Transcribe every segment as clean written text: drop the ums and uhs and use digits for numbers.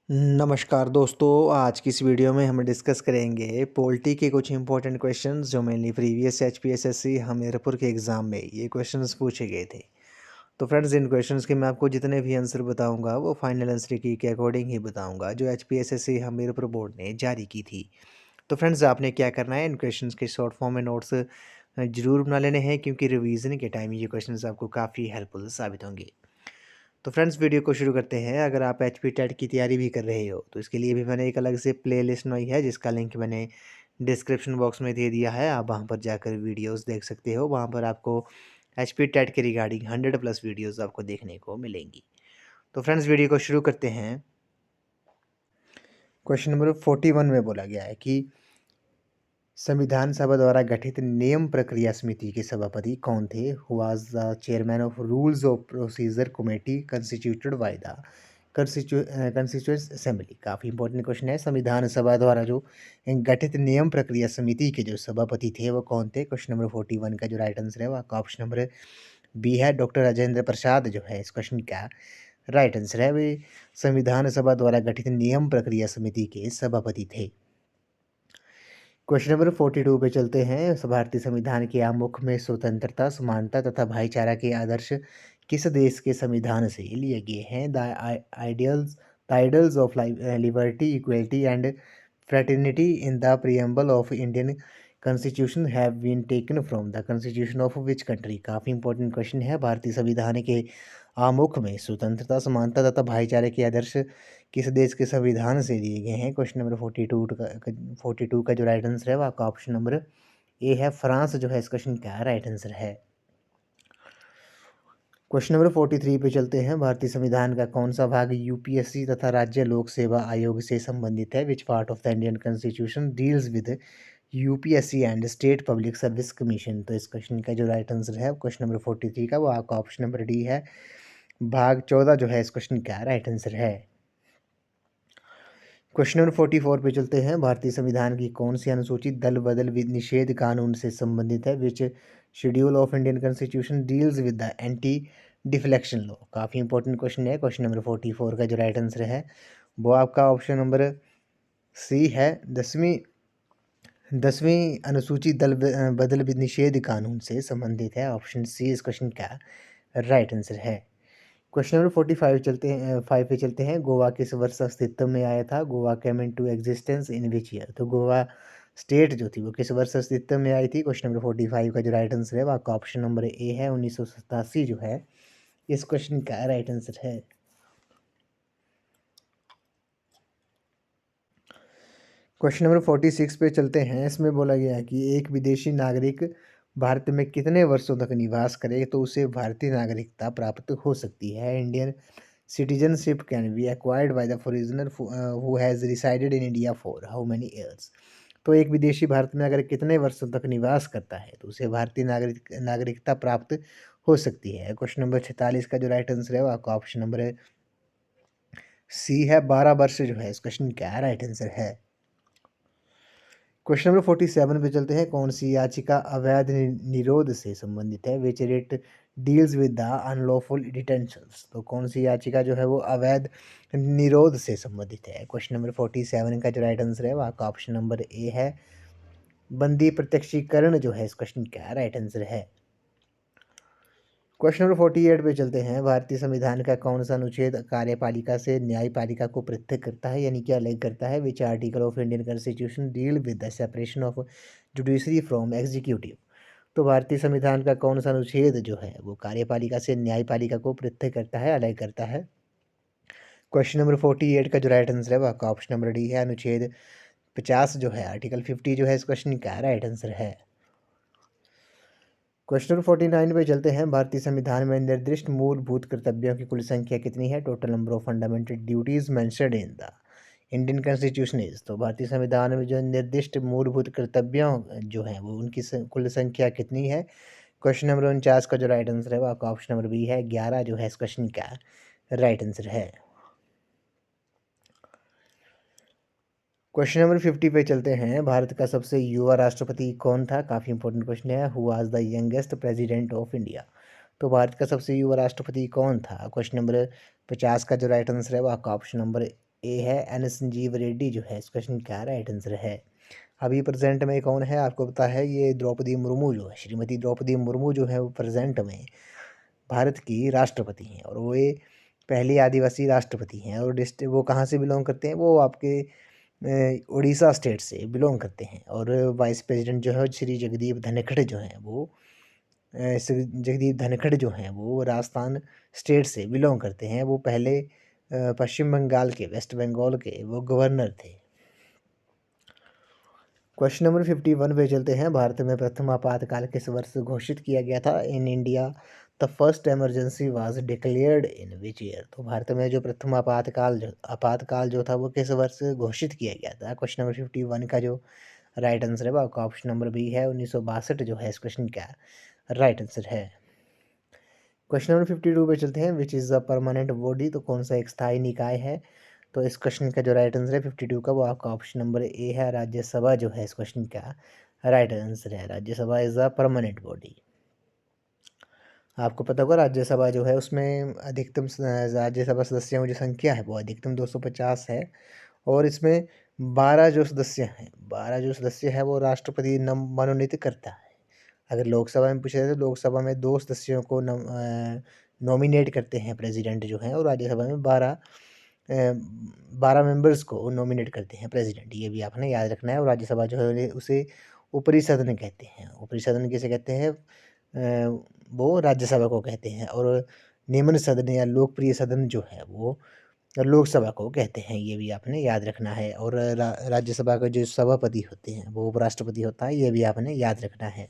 नमस्कार दोस्तों, आज की इस वीडियो में हम डिस्कस करेंगे पॉलिटी के कुछ इंपॉर्टेंट क्वेश्चंस जो मेनली प्रीवियस एचपीएसएससी हमीरपुर के एग्ज़ाम में ये क्वेश्चंस पूछे गए थे। तो फ्रेंड्स, इन क्वेश्चंस के मैं आपको जितने भी आंसर बताऊंगा वो फाइनल आंसर की के अकॉर्डिंग ही बताऊंगा जो एचपीएसएससी हमीरपुर बोर्ड ने जारी की थी। तो फ्रेंड्स, आपने क्या करना है, इन क्वेश्चंस के शॉर्ट फॉर्म में नोट्स ज़रूर बना लेने हैं क्योंकि रिवीजन के टाइम ये क्वेश्चंस आपको काफ़ी हेल्पफुल साबित होंगे। तो फ्रेंड्स, वीडियो को शुरू करते हैं। अगर आप एचपी टेट की तैयारी भी कर रहे हो तो इसके लिए भी मैंने एक अलग से प्लेलिस्ट बनाई है जिसका लिंक मैंने डिस्क्रिप्शन बॉक्स में दे दिया है। आप वहां पर जाकर वीडियोस देख सकते हो। वहां पर आपको एचपी टेट के रिगार्डिंग 100+ वीडियोस आपको देखने को मिलेंगी। तो फ्रेंड्स, वीडियो को शुरू करते हैं। क्वेश्चन नंबर 41 में बोला गया है कि संविधान सभा द्वारा गठित नियम प्रक्रिया समिति के सभापति कौन थे? Who was the chairman of rules of procedure committee constituted by the constituent assembly. काफ़ी इंपॉर्टेंट क्वेश्चन है। संविधान सभा द्वारा जो गठित नियम प्रक्रिया समिति के जो सभापति थे वो कौन थे? क्वेश्चन नंबर 41 का जो राइट आंसर है वो आपका ऑप्शन नंबर बी है। डॉक्टर राजेंद्र प्रसाद जो है इस क्वेश्चन का राइट आंसर है। वे संविधान सभा द्वारा गठित नियम प्रक्रिया समिति के सभापति थे। क्वेश्चन नंबर 42 पे चलते हैं। भारतीय संविधान के आमुख में स्वतंत्रता, समानता तथा भाईचारा के आदर्श किस देश के संविधान से लिए गए हैं? The ideals of liberty, equality and fraternity in the preamble of Indian constitution have been taken from the constitution of which country? काफ़ी इंपॉर्टेंट क्वेश्चन है। भारतीय संविधान के आमुख में स्वतंत्रता, समानता तथा भाईचारे के आदर्श किस देश के संविधान से लिए गए हैं? क्वेश्चन नंबर 42 का जो राइट आंसर है वो आपका ऑप्शन नंबर ए है। फ्रांस जो है इस क्वेश्चन का राइट आंसर है। क्वेश्चन नंबर 43 पे चलते हैं। भारतीय संविधान का कौन सा भाग यूपीएससी तथा राज्य लोक सेवा आयोग से संबंधित है? Which part of the Indian constitution deals with UPSC and state public service commission? तो इस क्वेश्चन का जो राइट आंसर है क्वेश्चन नंबर 43 का वो आपका ऑप्शन नंबर डी है। भाग 14 जो है इस क्वेश्चन का राइट आंसर है। क्वेश्चन नंबर 44 पे चलते हैं। भारतीय संविधान की कौन सी अनुसूची दल बदल निषेध कानून से संबंधित है? Which schedule of Indian constitution deals with the anti defection law? काफ़ी इंपॉर्टेंट क्वेश्चन है। क्वेश्चन नंबर 44 का जो राइट आंसर है वो आपका ऑप्शन नंबर सी है। दसवीं अनुसूची दल बदल निषेध कानून से संबंधित है। ऑप्शन सी इस क्वेश्चन का राइट आंसर है। क्वेश्चन नंबर 45 चलते हैं 5 पे चलते हैं। गोवा किस वर्ष अस्तित्व में आया था? Goa came into existence in which year? तो गोवा स्टेट जो थी वो किस वर्ष अस्तित्व में आई थी? क्वेश्चन नंबर 45 का जो राइट आंसर है वो आपका ऑप्शन नंबर ए है। 1987 जो है इस क्वेश्चन का राइट आंसर है। क्वेश्चन नंबर 46 पे चलते हैं। इसमें बोला गया है कि एक विदेशी नागरिक भारत में कितने वर्षों तक निवास करे तो उसे भारतीय नागरिकता प्राप्त हो सकती है? Indian citizenship can be acquired by the foreigner who has resided in India for how many years? तो एक विदेशी भारत में अगर कितने वर्षों तक निवास करता है तो उसे भारतीय नागरिकता प्राप्त हो सकती है? क्वेश्चन नंबर 46 का जो राइट आंसर है वो आपका ऑप्शन नंबर सी है। 12 वर्ष जो है इस क्वेश्चन का राइट आंसर है। क्वेश्चन नंबर 47 पे चलते हैं। कौन सी याचिका अवैध निरोध से संबंधित है? Which writ deals with the unlawful detentions? तो कौन सी याचिका जो है वो अवैध निरोध से संबंधित है? क्वेश्चन नंबर 47 का जो राइट आंसर है वो आपका ऑप्शन नंबर ए है। बंदी प्रत्यक्षीकरण जो है इस क्वेश्चन का राइट आंसर है। क्वेश्चन नंबर 48 पे चलते हैं। भारतीय संविधान का कौन सा अनुच्छेद कार्यपालिका से न्यायपालिका को पृथक करता है यानी कि अलग करता है? Which article of Indian constitution deal with the separation of judiciary from executive? तो भारतीय संविधान का कौन सा अनुच्छेद जो है वो कार्यपालिका से न्यायपालिका को पृथक करता है, अलग करता है? क्वेश्चन नंबर 48 का जो राइट आंसर है वो आपका ऑप्शन नंबर डी है। अनुच्छेद 50 जो है, आर्टिकल 50 जो है इस क्वेश्चन का राइट आंसर है। क्वेश्चन नंबर 49 पे चलते हैं। भारतीय संविधान में निर्दिष्ट मूलभूत कर्तव्यों की कुल संख्या कितनी है? Total number of fundamental duties mentioned in the Indian constitution is? तो भारतीय संविधान में जो निर्दिष्ट मूलभूत कर्तव्यों जो हैं वो उनकी कुल संख्या कितनी है? क्वेश्चन नंबर 49 का जो राइट आंसर है वो आपका ऑप्शन नंबर बी है। 11 जो है इस क्वेश्चन का राइट आंसर है। क्वेश्चन नंबर 50 पे चलते हैं। भारत का सबसे युवा राष्ट्रपति कौन था? काफ़ी इंपॉर्टेंट क्वेश्चन है। Who was the youngest president of India? तो भारत का सबसे युवा राष्ट्रपति कौन था? क्वेश्चन नंबर 50 का जो राइट आंसर है वो आपका ऑप्शन नंबर ए है एन संजीव रेड्डी जो है इस क्वेश्चन का राइट आंसर है। अभी प्रेजेंट में कौन है आपको पता है, ये द्रौपदी मुर्मू जो है, श्रीमती द्रौपदी मुर्मू जो है वो प्रेजेंट में भारत की राष्ट्रपति हैं और वो ये पहली आदिवासी राष्ट्रपति हैं। और डिस्ट्रिक्ट वो कहाँ से बिलोंग करते हैं, वो आपके उड़ीसा स्टेट से बिलोंग करते हैं। और वाइस प्रेसिडेंट जो है श्री जगदीप धनखड़ जो हैं वो श्री जगदीप धनखड़ जो हैं वो राजस्थान स्टेट से बिलोंग करते हैं। वो पहले पश्चिम बंगाल के, वेस्ट बंगाल के वो गवर्नर थे। क्वेश्चन नंबर 51 पे चलते हैं। भारत में प्रथम आपातकाल किस वर्ष घोषित किया गया था? In India the first emergency was declared in which year? तो भारत में जो प्रथम आपातकाल जो था वो किस वर्ष घोषित किया गया था? क्वेश्चन नंबर 51 का जो राइट आंसर है वो आपका ऑप्शन नंबर बी है, 1962 जो है इस क्वेश्चन का राइट आंसर है। क्वेश्चन नंबर 52 पे चलते हैं। Which is a permanent body? तो कौन सा एक स्थायी निकाय है? तो इस क्वेश्चन का जो राइट आंसर है 52 का वो आपका ऑप्शन नंबर ए है, राज्यसभा जो है इस क्वेश्चन का राइट आंसर है। Rajya Sabha is a permanent body. आपको पता होगा राज्यसभा जो है उसमें अधिकतम राज्यसभा सदस्यों की जो संख्या है वो अधिकतम 250 है। और इसमें 12 जो सदस्य हैं, 12 जो सदस्य है वो राष्ट्रपति मनोनीत करता है। अगर लोकसभा में पूछा जाए तो लोकसभा में 2 सदस्यों को नॉमिनेट करते हैं प्रेसिडेंट जो हैं, और राज्यसभा में 12 मेंबर्स को नॉमिनेट करते हैं प्रेसिडेंट। ये भी आपने याद रखना है। और राज्यसभा जो है उसे ऊपरी सदन कहते हैं। ऊपरी सदन किसे कहते हैं? वो राज्यसभा को कहते हैं। और निम्न सदन या लोकप्रिय सदन जो है वो लोकसभा को कहते हैं। ये भी आपने याद रखना है। और राज्यसभा के जो सभापति होते हैं वो उपराष्ट्रपति होता है, ये भी आपने याद रखना है।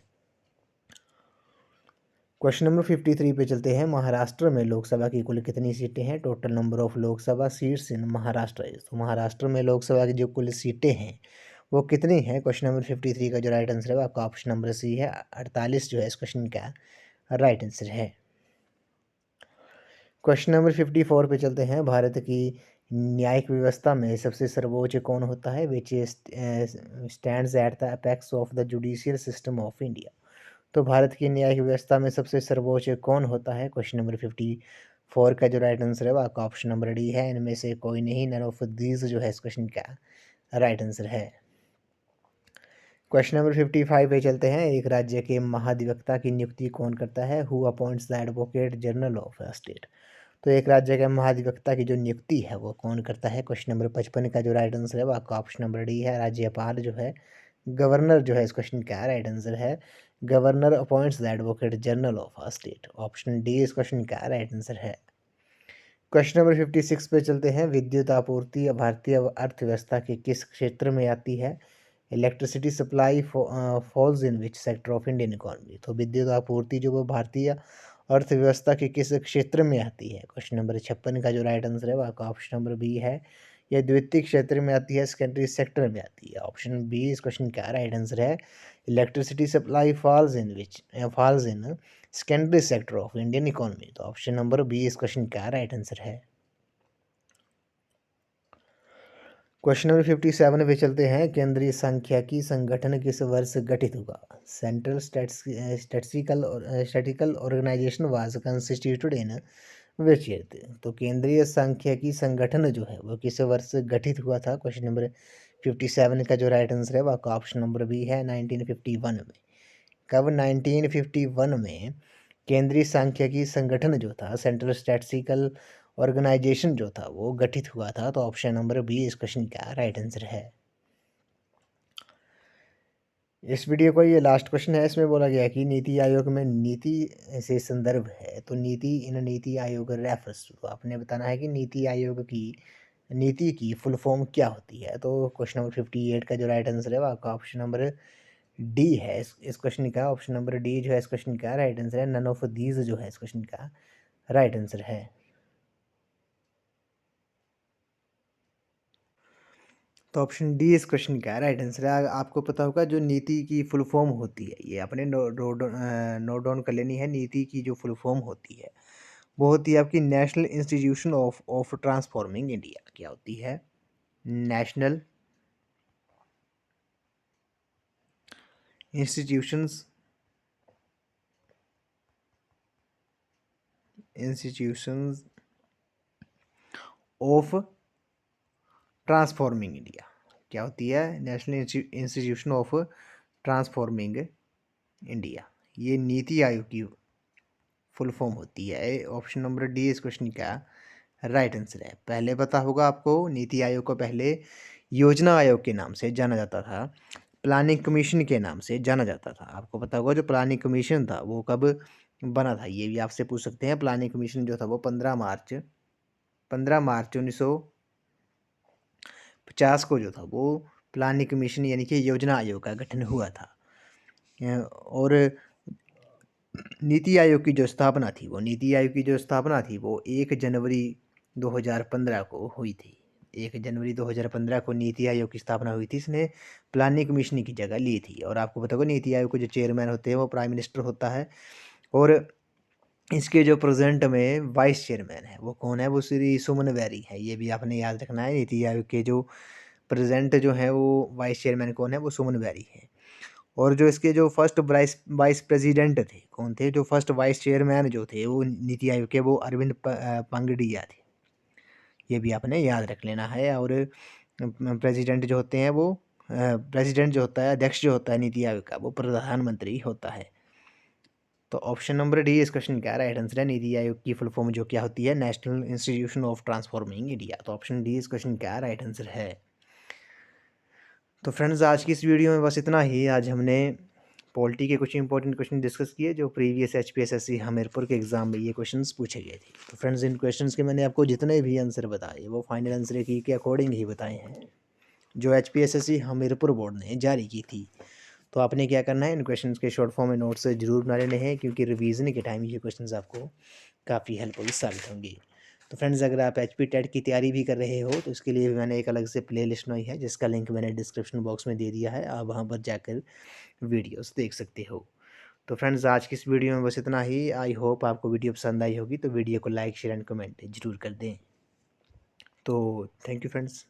क्वेश्चन नंबर 53 पे चलते हैं। महाराष्ट्र में लोकसभा की कुल कितनी सीटें हैं? Total number of Lok Sabha seats in Maharashtra. तो महाराष्ट्र में लोकसभा की जो कुल सीटें हैं वो कितनी हैं? क्वेश्चन नंबर 53 का जो राइट आंसर है वो आपका ऑप्शन नंबर सी है, 48 जो है इस क्वेश्चन का राइट आंसर है। क्वेश्चन नंबर 54 पे चलते हैं। भारत की न्यायिक व्यवस्था में सबसे सर्वोच्च कौन होता है? विच stands at the apex of the judicial system of India? तो भारत की न्यायिक व्यवस्था में सबसे सर्वोच्च कौन होता है? क्वेश्चन नंबर 54 का जो राइट आंसर है वो आपका ऑप्शन नंबर डी है, इनमें से कोई नहीं, नन ऑफ दीज जो है इस क्वेश्चन का राइट आंसर है। क्वेश्चन नंबर 55 पे चलते हैं। एक राज्य के महाधिवक्ता की नियुक्ति कौन करता है? Who appoints the advocate general of a state? तो एक राज्य के महाधिवक्ता की जो नियुक्ति है वो कौन करता है? क्वेश्चन नंबर 55 का जो राइट आंसर है वो आपका ऑप्शन नंबर डी है, राज्यपाल जो है, गवर्नर जो है इस क्वेश्चन का राइट आंसर है। Governor appoints the advocate general of a state. Option D इस क्वेश्चन का राइट आंसर है। क्वेश्चन नंबर 56 पे चलते हैं। विद्युत आपूर्ति भारतीय अर्थव्यवस्था के किस क्षेत्र में आती है? Electricity supply falls in which sector of Indian economy? तो विद्युत आपूर्ति जो वो भारतीय अर्थव्यवस्था के किस क्षेत्र में आती है? क्वेश्चन नंबर 56 का जो राइट आंसर है वो आपका ऑप्शन नंबर बी है, यह द्वितीय क्षेत्र में आती है, सेकेंडरी सेक्टर में आती है। ऑप्शन बी इस क्वेश्चन का राइट आंसर है। Electricity supply falls in secondary sector of Indian economy. तो ऑप्शन नंबर बी इस क्वेश्चन का राइट आंसर है। क्वेश्चन नंबर 57 पे चलते हैं। केंद्रीय सांख्यिकी संगठन किस वर्ष गठित हुआ? Central statistical organisation was constituted in which year? तो केंद्रीय सांख्यिकी संगठन जो है वो किस वर्ष गठित हुआ था? क्वेश्चन नंबर 57 का जो राइट आंसर है वो आपका ऑप्शन नंबर बी है, 1951 में। कब? 1951 में केंद्रीय सांख्यिकी संगठन जो था, सेंट्रल स्टैटिस्टिकल ऑर्गेनाइजेशन जो था वो गठित हुआ था। तो ऑप्शन नंबर बी इस क्वेश्चन का राइट आंसर है। इस वीडियो को ये लास्ट क्वेश्चन है। इसमें बोला गया कि नीति आयोग में नीति से संदर्भ है, तो नीति आयोग रेफर्स, तो आपने बताना है कि नीति आयोग की नीति की फुल फॉर्म क्या होती है? तो क्वेश्चन नंबर 58 का जो राइट आंसर है वो आपका ऑप्शन नंबर डी है। इस क्वेश्चन का ऑप्शन नंबर डी जो है इस क्वेश्चन का राइट आंसर है। नन ऑफ दीज जो है इस क्वेश्चन का राइट आंसर है। तो ऑप्शन डी इस क्वेश्चन का राइट आंसर है। आपको पता होगा जो नीति की फुल फॉर्म होती है, ये अपने नोट डाउन कर लेनी है। नीति की जो फुल फॉर्म होती है वो होती है आपकी national institution of transforming India. क्या होती है? National institutions institutions of transforming India क्या होती है? National institution of transforming India, ये नीति आयोग की फुल फॉर्म होती है। ऑप्शन नंबर डी इस क्वेश्चन का राइट आंसर है। पहले पता होगा आपको, नीति आयोग को पहले योजना आयोग के नाम से जाना जाता था, प्लानिंग कमीशन के नाम से जाना जाता था। आपको पता होगा जो प्लानिंग कमीशन था वो कब बना था, ये भी आपसे पूछ सकते हैं। प्लानिंग कमीशन जो था वो 15 मार्च 1950 को जो था वो प्लानिंग कमीशन यानी कि योजना आयोग का गठन हुआ था। और नीति आयोग की जो स्थापना थी वो 1 जनवरी 2015 को हुई थी। 1 जनवरी 2015 को नीति आयोग की स्थापना हुई थी। इसने प्लानिंग कमीशन की जगह ली थी। और आपको पता होगा नीति आयोग के जो चेयरमैन होते हैं वो प्राइम मिनिस्टर होता है, और इसके जो प्रेजेंट में वाइस चेयरमैन है वो कौन है? वो श्री सुमन बैरी है। ये भी आपने याद रखना है। नीति आयोग के जो प्रेजेंट जो है वो वाइस चेयरमैन कौन है? वो सुमन बैरी है। और जो इसके जो फर्स्ट वाइस प्रेसिडेंट थे कौन थे? जो फर्स्ट वाइस चेयरमैन जो थे वो नीति आयोग के, वो अरविंद पंगडिया थे। ये भी आपने याद रख लेना है। और प्रेसिडेंट जो होते हैं वो प्रेसिडेंट जो होता है, अध्यक्ष जो होता है नीति आयोग का, वो प्रधानमंत्री होता है। तो ऑप्शन नंबर डी इस क्वेश्चन का राइट आंसर है। नीति आयोग की फुल फॉर्म जो क्या होती है? National institution of transforming India. तो ऑप्शन डी इस क्वेश्चन का राइट आंसर है। तो फ्रेंड्स आज की इस वीडियो में बस इतना ही। आज हमने पॉलिटी के कुछ इंपॉर्टेंट क्वेश्चन डिस्कस किए जो प्रीवियस HPSSC हमीरपुर के एग्जाम में ये क्वेश्चंस पूछे गए थे। तो फ्रेंड्स इन क्वेश्चंस के मैंने आपको जितने भी आंसर बताए वो फाइनल आंसर की के अकॉर्डिंग ही बताए हैं जो HPSSC हमीरपुर बोर्ड ने जारी की थी। तो आपने क्या करना है, इन क्वेश्चंस के शॉर्ट फॉर्म में नोट्स जरूर बना लेने हैं, क्योंकि रिवीजन के टाइम ये क्वेश्चंस आपको काफ़ी हेल्पफुल साबित होंगे। तो फ्रेंड्स अगर आप HP टेट की तैयारी भी कर रहे हो तो इसके लिए भी मैंने एक अलग से प्लेलिस्ट बनाई है जिसका लिंक मैंने डिस्क्रिप्शन बॉक्स में दे दिया है। आप वहाँ पर जाकर वीडियोस देख सकते हो। तो फ्रेंड्स आज की इस वीडियो में बस इतना ही। आई होप आपको वीडियो पसंद आई होगी, तो वीडियो को लाइक शेयर एंड कमेंट जरूर कर दें। तो थैंक यू फ्रेंड्स।